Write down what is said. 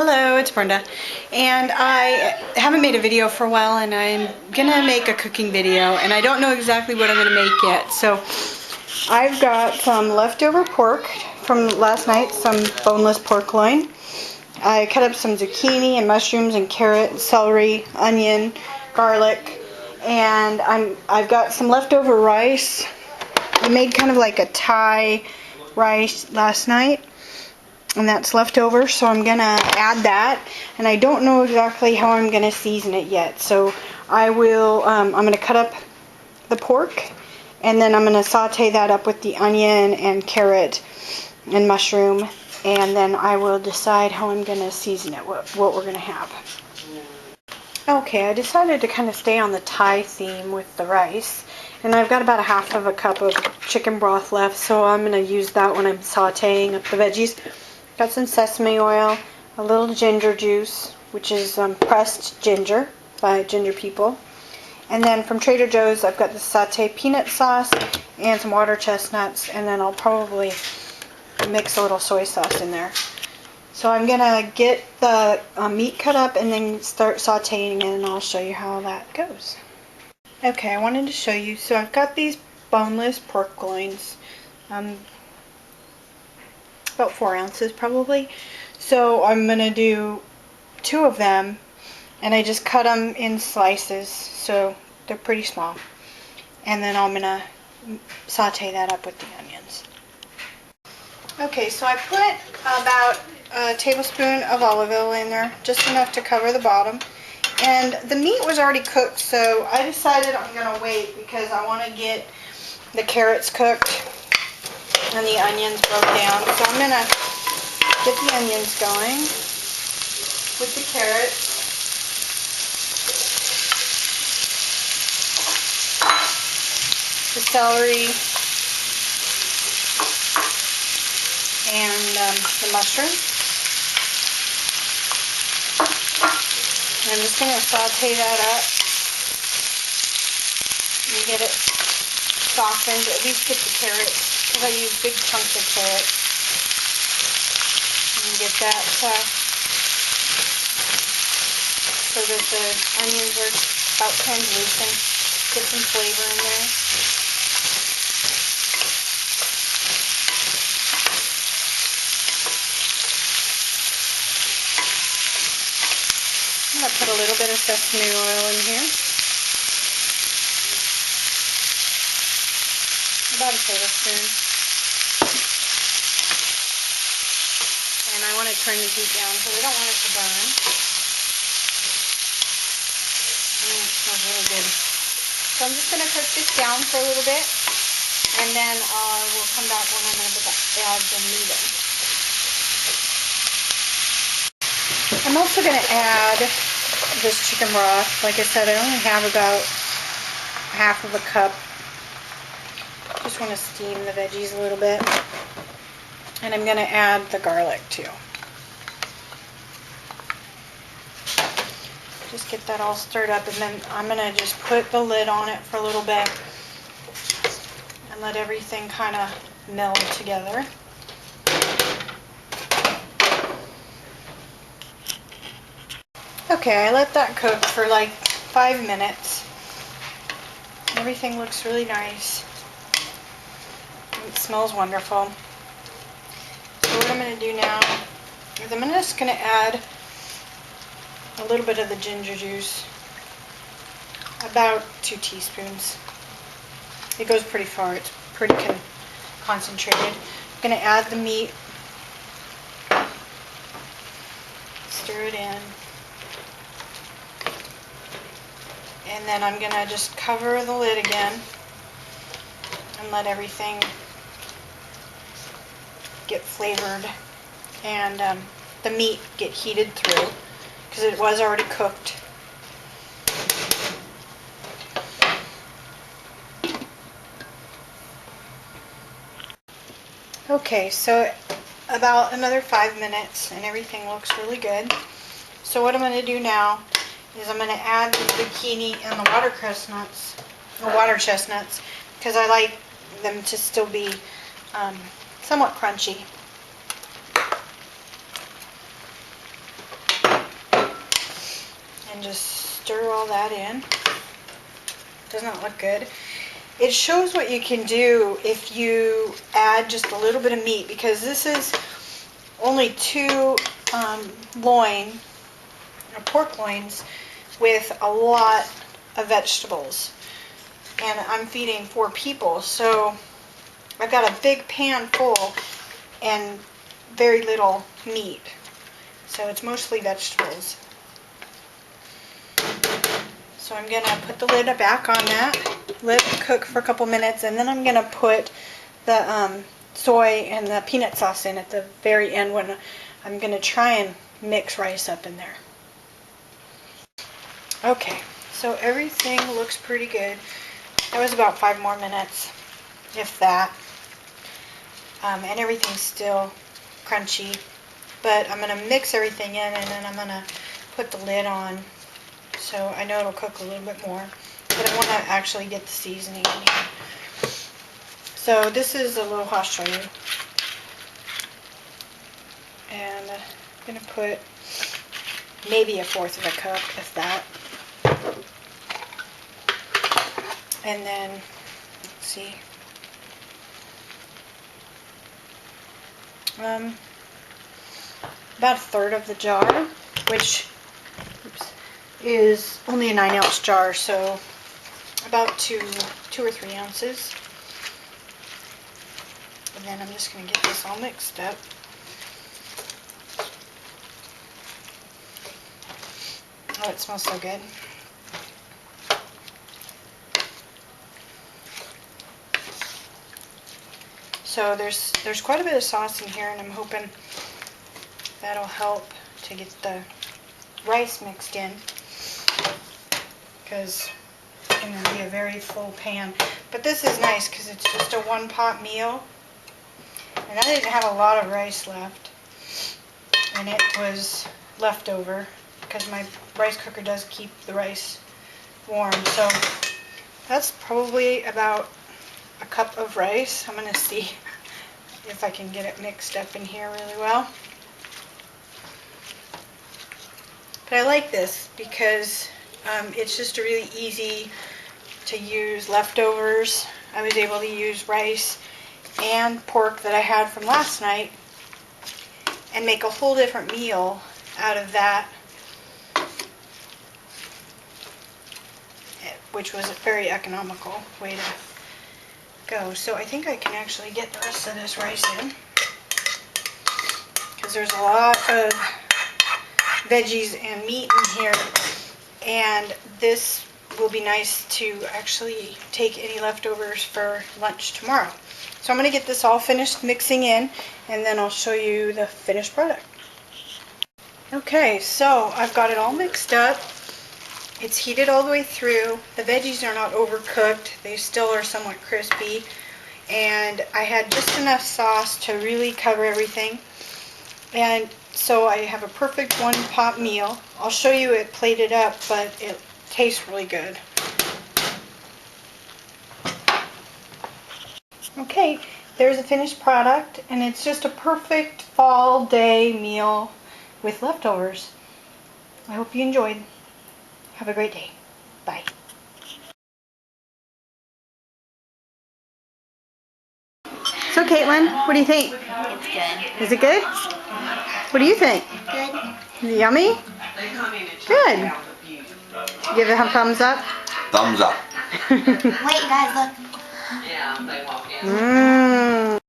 Hello, it's Brenda, and I haven't made a video for a while, and I'm gonna make a cooking video, and I don't know exactly what I'm gonna make yet. So I've got some leftover pork from last night, some boneless pork loin. I cut up some zucchini and mushrooms and carrot, celery, onion, garlic, and I've got some leftover rice. I made kind of like a Thai rice last night, and that's left over, so I'm gonna add that, and I don't know exactly how I'm gonna season it yet. So I'm gonna cut up the pork, and then I'm gonna saute that up with the onion and carrot and mushroom, and then I will decide how I'm gonna season it, what we're gonna have. Okay, I decided to kind of stay on the Thai theme with the rice, and I've got about a half of a cup of chicken broth left, so I'm gonna use that when I'm sauteing up the veggies. Got some sesame oil, a little ginger juice, which is pressed ginger by Ginger People. And then from Trader Joe's, I've got the sauté peanut sauce and some water chestnuts, and then I'll probably mix a little soy sauce in there. So I'm going to get the meat cut up and then start sauteing, and I'll show you how that goes. Okay, I wanted to show you, so I've got these boneless pork loins. About 4 ounces probably. So I'm going to do 2 of them, and I just cut them in slices so they're pretty small. And then I'm going to saute that up with the onions. Okay, so I put about a tablespoon of olive oil in there, just enough to cover the bottom. And the meat was already cooked, so I decided I'm going to wait because I want to get the carrots cooked and the onions broke down. So I'm going to get the onions going with the carrots. The celery and the mushroom. And I'm just going to saute that up and get it softened, at least get the carrots, because I use big chunks of carrot, and get that so that the onions are about translucent, get some flavor in there. I'm going to put a little bit of sesame oil in here. About a tablespoon. And I want to turn the heat down because I don't want it to burn. It smells really good. So I'm just going to cook this down for a little bit, and then we'll come back when I'm going to add the meat in. I'm also going to add this chicken broth. Like I said, I only have about half of a cup. Just want to steam the veggies a little bit. And I'm going to add the garlic too. Just get that all stirred up, and then I'm going to just put the lid on it for a little bit and let everything kind of meld together. Okay, I let that cook for like 5 minutes. Everything looks really nice. It smells wonderful. So what I'm going to do now is I'm just going to add a little bit of the ginger juice. About 2 teaspoons. It goes pretty far. It's pretty concentrated. I'm going to add the meat. Stir it in. And then I'm going to just cover the lid again and let everything get flavored and the meat get heated through because it was already cooked. Okay, so about another 5 minutes and everything looks really good. So what I'm going to do now is I'm going to add the zucchini and the water chestnuts, because I like them to still be somewhat crunchy. and just stir all that in. Does not look good. It shows what you can do if you add just a little bit of meat, because this is only 2 pork loins with a lot of vegetables. And I'm feeding 4 people, so I've got a big pan full and very little meat. So it's mostly vegetables. So I'm going to put the lid back on that, let it cook for a couple minutes, and then I'm going to put the soy and the peanut sauce in at the very end when I'm going to try and mix rice up in there. Okay, so everything looks pretty good. That was about 5 more minutes, if that. And everything's still crunchy. But I'm going to mix everything in, and then I'm going to put the lid on so I know it'll cook a little bit more. But I want to actually get the seasoning in here. So this is Aloha shoyu. And I'm going to put maybe 1/4 of a cup, if that. And then, let's see, about 1/3 of the jar, which is only a 9-ounce jar, so about 2 or 3 ounces. And then I'm just going to get this all mixed up. Oh, it smells so good. So there's quite a bit of sauce in here, and I'm hoping that'll help to get the rice mixed in, because it's going to be a very full pan. But this is nice because it's just a 1-pot meal, and I didn't have a lot of rice left, and it was leftover because my rice cooker does keep the rice warm. So that's probably about a cup of rice. I'm going to see if I can get it mixed up in here really well. But I like this because it's just a really easy to use leftovers. I was able to use rice and pork that I had from last night and make a whole different meal out of that, which was a very economical way to go. So I think I can actually get the rest of this rice in, because there's a lot of veggies and meat in here, and this will be nice to actually take any leftovers for lunch tomorrow. So I'm going to get this all finished mixing in, and then I'll show you the finished product. Okay, so I've got it all mixed up. It's heated all the way through. The veggies are not overcooked. They still are somewhat crispy. And I had just enough sauce to really cover everything. And so I have a perfect 1-pot meal. I'll show you it plated up, but it tastes really good. Okay, there's a finished product, and it's just a perfect fall day meal with leftovers. I hope you enjoyed. Have a great day. Bye. So Caitlin, what do you think? It's good. Is it good? What do you think? Good. Is it yummy? Good. Give it a thumbs up? Thumbs up. Wait, guys, look. Mmm.